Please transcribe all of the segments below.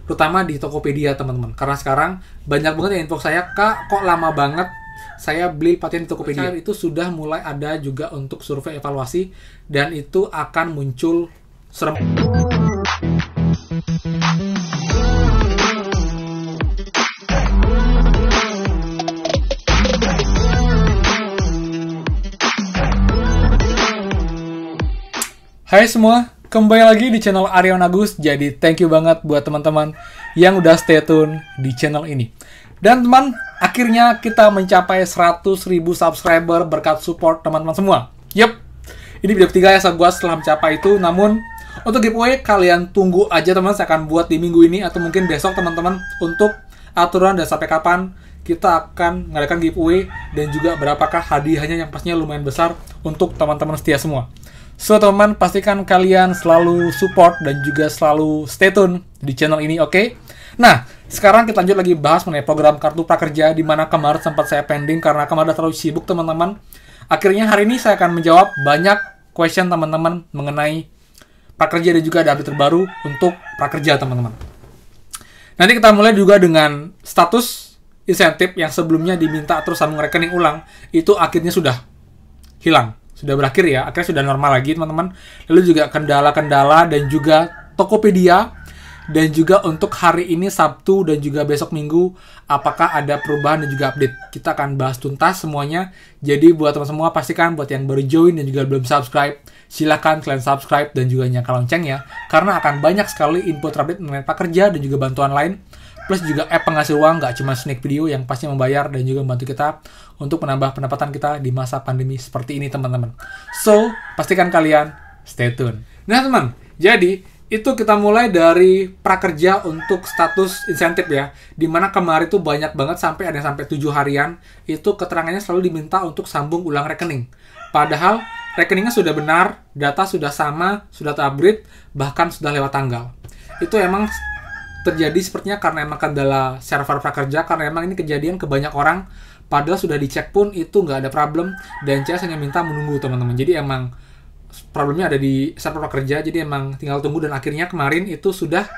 terutama di Tokopedia teman-teman. Karena sekarang banyak banget yang info saya, Kak kok lama banget saya beli pelatihan di Tokopedia. Itu sudah mulai ada juga untuk survei evaluasi dan itu akan muncul serem. Hai semua, kembali lagi di channel Aryawan Agus. Jadi thank you banget buat teman-teman yang udah stay tune di channel ini. Dan teman, akhirnya kita mencapai 100.000 subscriber berkat support teman-teman semua. Yup, ini video ketiga ya gue setelah mencapai itu. Namun untuk giveaway kalian tunggu aja teman, saya akan buat di minggu ini atau mungkin besok teman-teman untuk aturan dan sampai kapan kita akan mengadakan giveaway dan juga berapakah hadiahnya yang pastinya lumayan besar untuk teman-teman setia semua. So teman-teman, pastikan kalian selalu support dan juga selalu stay tune di channel ini, oke? Nah, sekarang kita lanjut lagi bahas mengenai program Kartu Prakerja, di mana kemarin sempat saya pending karena kemarin udah terlalu sibuk teman-teman. Akhirnya hari ini saya akan menjawab banyak question teman-teman mengenai prakerja dan juga ada update terbaru untuk prakerja teman-teman. Nanti kita mulai juga dengan status insentif yang sebelumnya diminta terus sambung rekening ulang, itu akhirnya sudah hilang. Sudah berakhir ya, akhirnya sudah normal lagi teman-teman. Lalu juga kendala-kendala dan juga Tokopedia dan juga untuk hari ini Sabtu dan juga besok Minggu apakah ada perubahan dan juga update. Kita akan bahas tuntas semuanya. Jadi buat teman semua pastikan buat yang baru join dan juga belum subscribe, silakan kalian subscribe dan juga nyalakan loncengnya karena akan banyak sekali info terupdate mengenai prakerja dan juga bantuan lain. Plus juga app penghasil uang, nggak cuma sneak video yang pasti membayar dan juga membantu kita untuk menambah pendapatan kita di masa pandemi seperti ini teman-teman. So, pastikan kalian stay tune. Nah teman, jadi itu kita mulai dari prakerja untuk status insentif ya. Dimana kemarin tuh banyak banget sampai ada yang sampai 7 harian, itu keterangannya selalu diminta untuk sambung ulang rekening. Padahal rekeningnya sudah benar, data sudah sama, sudah terupgrade, bahkan sudah lewat tanggal. Itu emang terjadi sepertinya karena emang kendala server prakerja, karena emang ini kejadian ke banyak orang, padahal sudah dicek pun itu nggak ada problem, dan CS hanya minta menunggu teman-teman. Jadi emang problemnya ada di server prakerja, jadi emang tinggal tunggu dan akhirnya kemarin itu sudah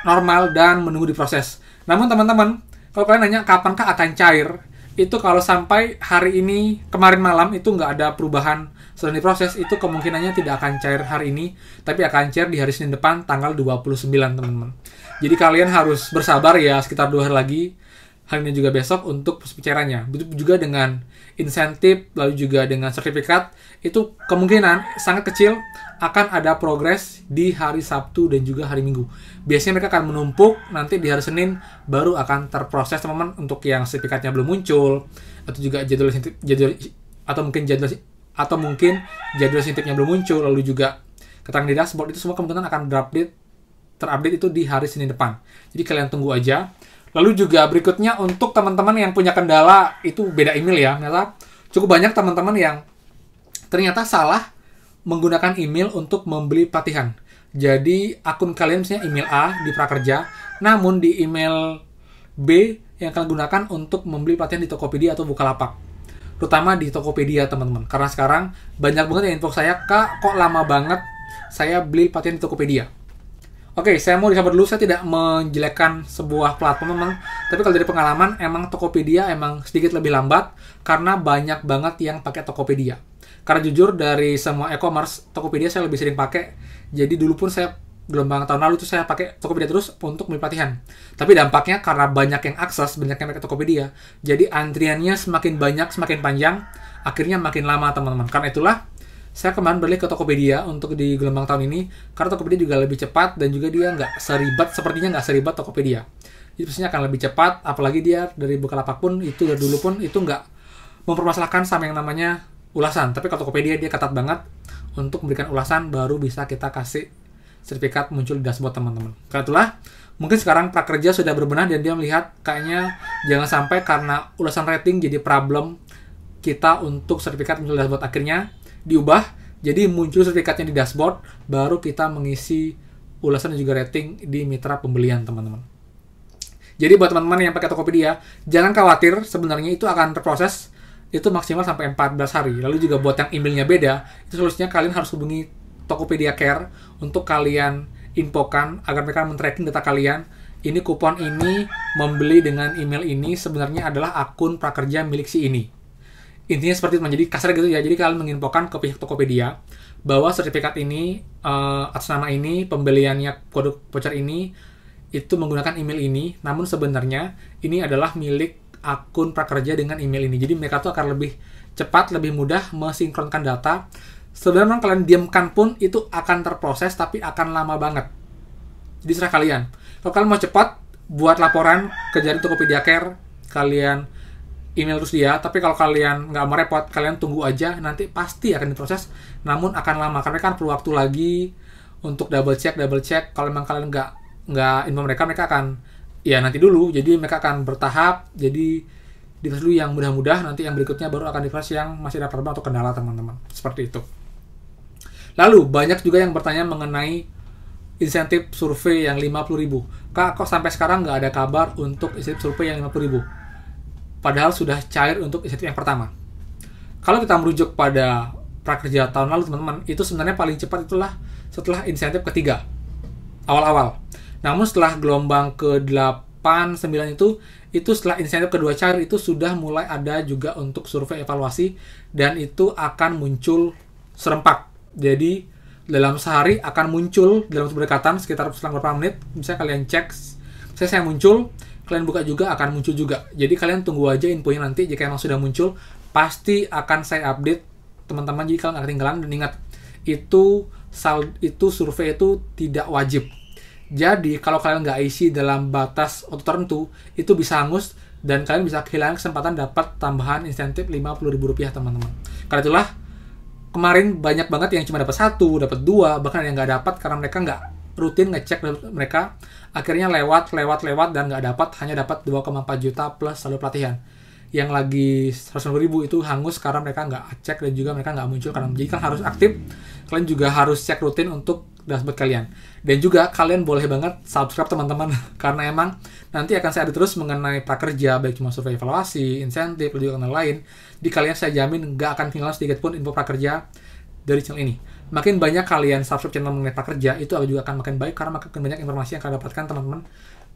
normal dan menunggu diproses. Namun teman-teman, kalau kalian nanya kapankah akan cair, itu kalau sampai hari ini, kemarin malam itu nggak ada perubahan sedang diproses, itu kemungkinannya tidak akan cair hari ini, tapi akan cair di hari Senin depan tanggal 29 teman-teman. Jadi kalian harus bersabar ya sekitar 2 hari lagi, hari ini juga besok untuk pencairannya. Begitu juga dengan insentif, lalu juga dengan sertifikat, itu kemungkinan sangat kecil akan ada progres di hari Sabtu dan juga hari Minggu. Biasanya mereka akan menumpuk, nanti di hari Senin baru akan terproses teman-teman untuk yang sertifikatnya belum muncul, atau juga jadwal insentifnya belum muncul, lalu juga keterangan di dashboard, itu semua kemungkinan akan terupdate itu di hari Senin depan. Jadi kalian tunggu aja. Lalu juga berikutnya untuk teman-teman yang punya kendala, itu beda email ya. Ternyata cukup banyak teman-teman yang ternyata salah menggunakan email untuk membeli pelatihan. Jadi akun kalian misalnya email A di prakerja, namun di email B yang kalian gunakan untuk membeli pelatihan di Tokopedia atau Bukalapak. Terutama di Tokopedia teman-teman. Karena sekarang banyak banget yang info saya, Kak kok lama banget saya beli pelatihan di Tokopedia. Oke, saya mau disabar dulu, saya tidak menjelekkan sebuah platform memang, tapi kalau dari pengalaman, emang Tokopedia emang sedikit lebih lambat, karena banyak banget yang pakai Tokopedia. Karena jujur, dari semua e-commerce, Tokopedia saya lebih sering pakai, jadi dulu pun saya, gelombang tahun lalu itu saya pakai Tokopedia terus untuk beli pelatihan. Tapi dampaknya, karena banyak yang akses, banyak yang pakai Tokopedia, jadi antriannya semakin banyak, semakin panjang, akhirnya makin lama teman-teman. Karena itulah, saya kemarin beralih ke Tokopedia untuk di gelombang tahun ini, karena Tokopedia juga lebih cepat dan juga dia sepertinya nggak seribat Tokopedia. Jadi pastinya akan lebih cepat, apalagi dia dari Bukalapak pun, itu dari dulu pun itu nggak mempermasalahkan sama yang namanya ulasan. Tapi kalau Tokopedia dia ketat banget untuk memberikan ulasan, baru bisa kita kasih sertifikat muncul di dashboard teman-teman. Karena itulah, mungkin sekarang prakerja sudah berbenah dan dia melihat kayaknya jangan sampai karena ulasan rating jadi problem kita untuk sertifikat muncul di dashboard. Akhirnya diubah, jadi muncul sertifikatnya di dashboard, baru kita mengisi ulasan dan juga rating di mitra pembelian teman-teman. Jadi buat teman-teman yang pakai Tokopedia, jangan khawatir, sebenarnya itu akan terproses, itu maksimal sampai 14 hari. Lalu juga buat yang emailnya beda, itu solusinya kalian harus hubungi Tokopedia Care untuk kalian infokan agar mereka men-tracking data kalian ini kupon ini membeli dengan email ini sebenarnya adalah akun prakerja milik si ini. Intinya seperti itu, jadi kasar gitu ya. Jadi kalian menginfokan ke pihak Tokopedia bahwa sertifikat ini atas nama ini, pembeliannya kode voucher ini itu menggunakan email ini, namun sebenarnya ini adalah milik akun prakerja dengan email ini. Jadi mereka tuh akan lebih cepat, lebih mudah mensinkronkan data. Sebenarnya kalian diamkan pun itu akan terproses, tapi akan lama banget. Jadi serah kalian. Kalau kalian mau cepat, buat laporan ke jaring Tokopedia Care, kalian email terus dia. Tapi kalau kalian nggak mau repot, kalian tunggu aja, nanti pasti akan diproses. Namun akan lama, karena kan perlu waktu lagi untuk double check. Kalau memang kalian nggak info mereka akan ya nanti dulu. Jadi mereka akan bertahap. Jadi diproses dulu yang mudah-mudah, nanti yang berikutnya baru akan diproses yang masih ada problem atau kendala teman-teman. Seperti itu. Lalu banyak juga yang bertanya mengenai insentif survei yang 50.000. Kak, kok sampai sekarang nggak ada kabar untuk insentif survei yang 50.000? Padahal sudah cair untuk insentif yang pertama. Kalau kita merujuk pada prakerja tahun lalu teman-teman, itu sebenarnya paling cepat itulah setelah insentif ketiga awal-awal. Namun setelah gelombang ke-8, 9 itu setelah insentif kedua cair itu sudah mulai ada juga untuk survei evaluasi, dan itu akan muncul serempak. Jadi dalam sehari akan muncul dalam berdekatan sekitar selang beberapa menit. Misalnya kalian cek, saya muncul, kalian buka juga akan muncul juga. Jadi kalian tunggu aja infonya nanti. Jika emang sudah muncul, pasti akan saya update teman-teman. Jadi kalian nggak ketinggalan. Dan ingat, itu survei itu tidak wajib. Jadi kalau kalian nggak isi dalam batas waktu tertentu, itu bisa hangus dan kalian bisa kehilangan kesempatan dapat tambahan insentif Rp50.000 teman-teman. Karena itulah kemarin banyak banget yang cuma dapat 1, dapat 2, bahkan yang nggak dapat karena mereka nggak rutin ngecek mereka. Akhirnya lewat dan nggak dapat, hanya dapat 2,4 juta plus saldo pelatihan. Yang lagi 150.000 itu hangus karena mereka nggak cek dan juga mereka nggak muncul. Karena jadi kan harus aktif, kalian juga harus cek rutin untuk dashboard kalian. Dan juga kalian boleh banget subscribe teman-teman, karena emang nanti akan saya update terus mengenai prakerja, baik cuma survei evaluasi, insentif, dan juga yang lain. Jadi kalian saya jamin nggak akan tinggal sedikit pun info prakerja dari channel ini. Makin banyak kalian subscribe channel mengenai prakerja, itu juga akan makin baik karena makin banyak informasi yang kalian dapatkan teman-teman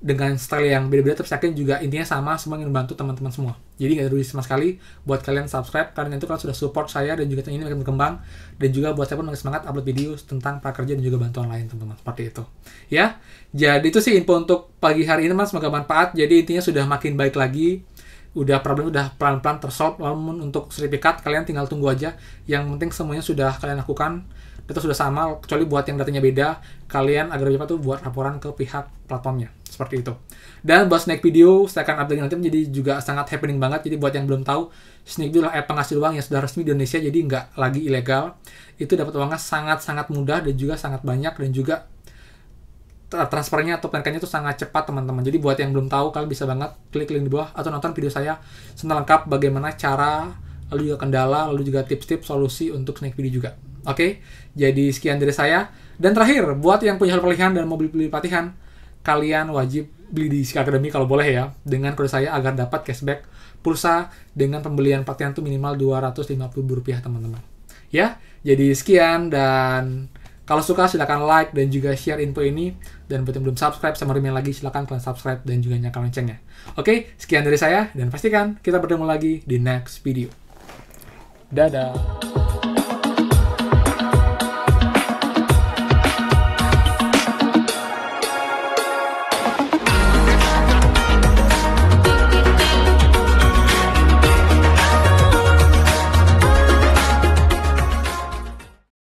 dengan style yang beda-beda, tapi saya yakin juga intinya sama, semua ingin membantu teman-teman semua. Jadi nggak ada rugi sama sekali buat kalian subscribe, karena itu kalian sudah support saya dan juga ini makin berkembang, dan juga buat saya pun makin semangat upload video tentang prakerja dan juga bantuan lain teman-teman, seperti itu ya. Jadi itu sih info untuk pagi hari ini teman, semoga bermanfaat. Jadi intinya sudah makin baik lagi, problem udah pelan-pelan tersolve. Namun untuk sertifikat kalian tinggal tunggu aja, yang penting semuanya sudah kalian lakukan, itu sudah sama, kecuali buat yang datanya beda, kalian agar cepat tuh buat laporan ke pihak platformnya, seperti itu. Dan buat sneak video, saya akan update nanti, menjadi juga sangat happening banget. Jadi buat yang belum tahu, sneak video adalah app penghasil uang yang sudah resmi di Indonesia, jadi nggak lagi ilegal. Itu dapat uangnya sangat-sangat mudah dan juga sangat banyak, dan juga transfernya atau penarikannya itu sangat cepat teman-teman. Jadi buat yang belum tahu, kalian bisa banget klik link di bawah atau nonton video saya secara lengkap bagaimana cara, lalu juga kendala, lalu juga tips-tips solusi untuk sneak video juga. Oke, jadi sekian dari saya. Dan terakhir, buat yang punya hal pelatihan dan mau beli pelatihan, kalian wajib beli di Sika Academy kalau boleh ya, dengan kode saya agar dapat cashback pulsa dengan pembelian pelatihan itu minimal Rp250 teman-teman. Ya, jadi sekian, dan kalau suka silakan like dan juga share info ini, dan buat yang belum subscribe sama email lagi silakan kalian subscribe dan juga nyalakan loncengnya. Oke, sekian dari saya, dan pastikan kita bertemu lagi di next video. Dadah.